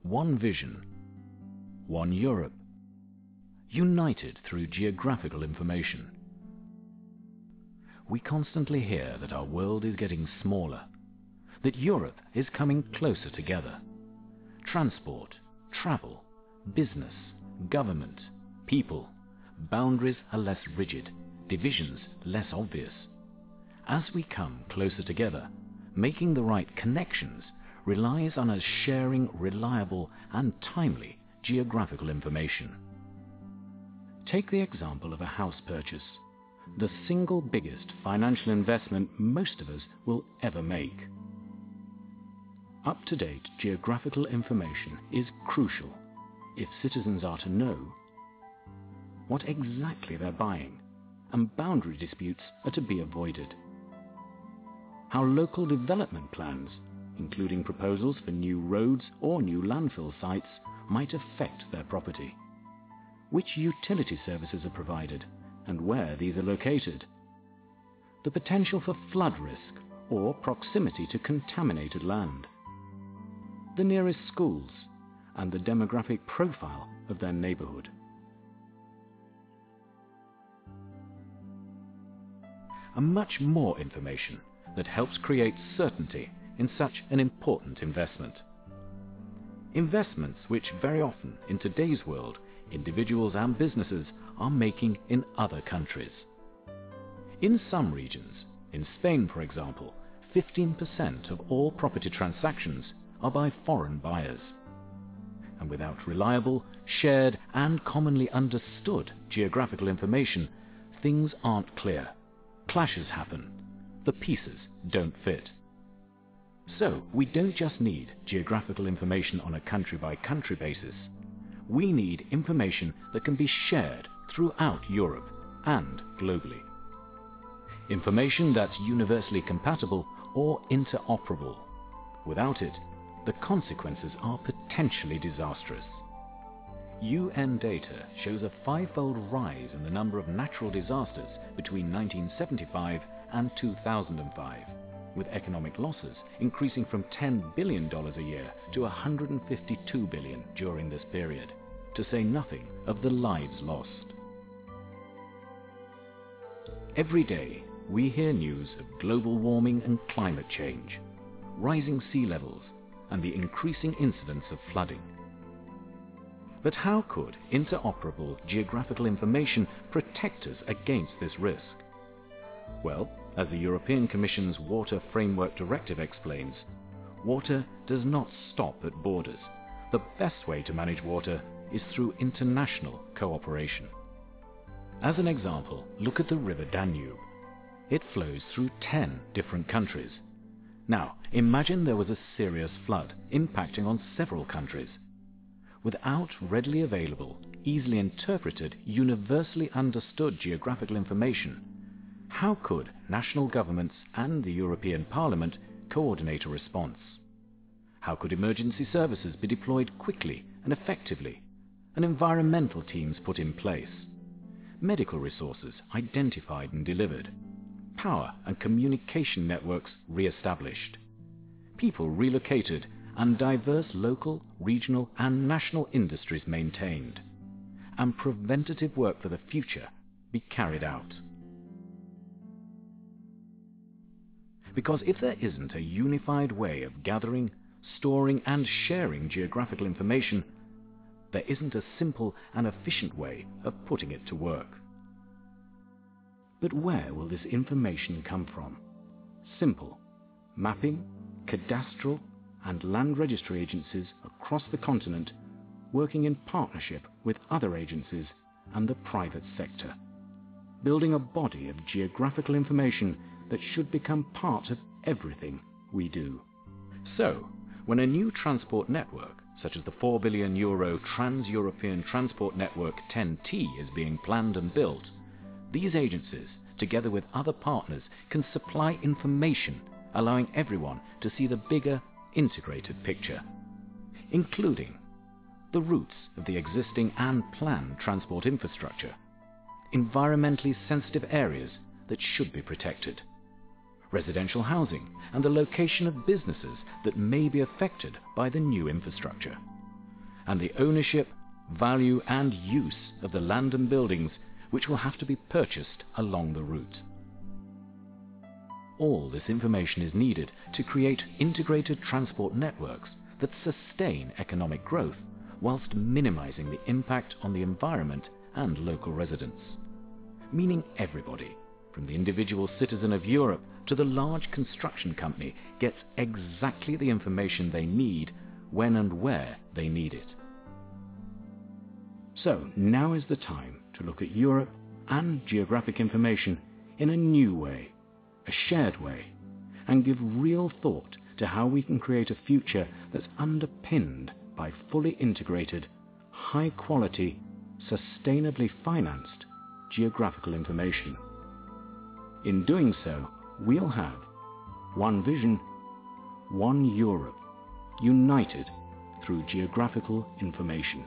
one vision, one Europe, united through geographical information. We constantly hear that our world is getting smaller, that Europe is coming closer together. Transport, travel, business, government, people, boundaries are less rigid, divisions less obvious. As we come closer together, making the right connections relies on us sharing reliable and timely geographical information. Take the example of a house purchase, the single biggest financial investment most of us will ever make. Up-to-date geographical information is crucial if citizens are to know what exactly they're buying, and boundary disputes are to be avoided. How local development plans, including proposals for new roads or new landfill sites, might affect their property. Which utility services are provided and where these are located. The potential for flood risk or proximity to contaminated land. The nearest schools and the demographic profile of their neighborhood. And much more information that helps create certainty in such an important investment. Investments which very often in today's world individuals and businesses are making in other countries. In some regions, in Spain for example, 15% of all property transactions are by foreign buyers. And without reliable, shared and commonly understood geographical information, things aren't clear. Clashes happen. The pieces don't fit. So we don't just need geographical information on a country-by-country basis. We need information that can be shared throughout Europe and globally. Information that's universally compatible or interoperable. Without it, the consequences are potentially disastrous. UN data shows a five-fold rise in the number of natural disasters between 1975 and 2005, with economic losses increasing from $10 billion a year to $152 billion during this period, to say nothing of the lives lost. Every day, we hear news of global warming and climate change, rising sea levels, and the increasing incidence of flooding. But how could interoperable geographical information protect us against this risk? Well, as the European Commission's Water Framework Directive explains, water does not stop at borders. The best way to manage water is through international cooperation. As an example, look at the river Danube. It flows through 10 different countries. Now, imagine there was a serious flood impacting on several countries. Without readily available, easily interpreted, universally understood geographical information, how could national governments and the European Parliament coordinate a response? How could emergency services be deployed quickly and effectively, and environmental teams put in place? Medical resources identified and delivered, power and communication networks re-established, people relocated, and diverse local, regional and national industries maintained, and preventative work for the future be carried out. Because if there isn't a unified way of gathering, storing and sharing geographical information, there isn't a simple and efficient way of putting it to work. But where will this information come from? Simple. Mapping, cadastral and land registry agencies across the continent working in partnership with other agencies and the private sector, building a body of geographical information that should become part of everything we do. So, when a new transport network, such as the €4 billion Trans-European Transport Network TEN-T is being planned and built, these agencies, together with other partners, can supply information allowing everyone to see the bigger, integrated picture, including the routes of the existing and planned transport infrastructure, environmentally sensitive areas that should be protected, residential housing and the location of businesses that may be affected by the new infrastructure, and the ownership, value and use of the land and buildings which will have to be purchased along the route. All this information is needed to create integrated transport networks that sustain economic growth whilst minimizing the impact on the environment and local residents. Meaning everybody, from the individual citizen of Europe to the large construction company, gets exactly the information they need when and where they need it. So now is the time to look at Europe and geographic information in a new way, a shared way, and give real thought to how we can create a future that's underpinned by fully integrated, high-quality, sustainably financed geographical information. In doing so, we'll have one vision, one Europe, united through geographical information.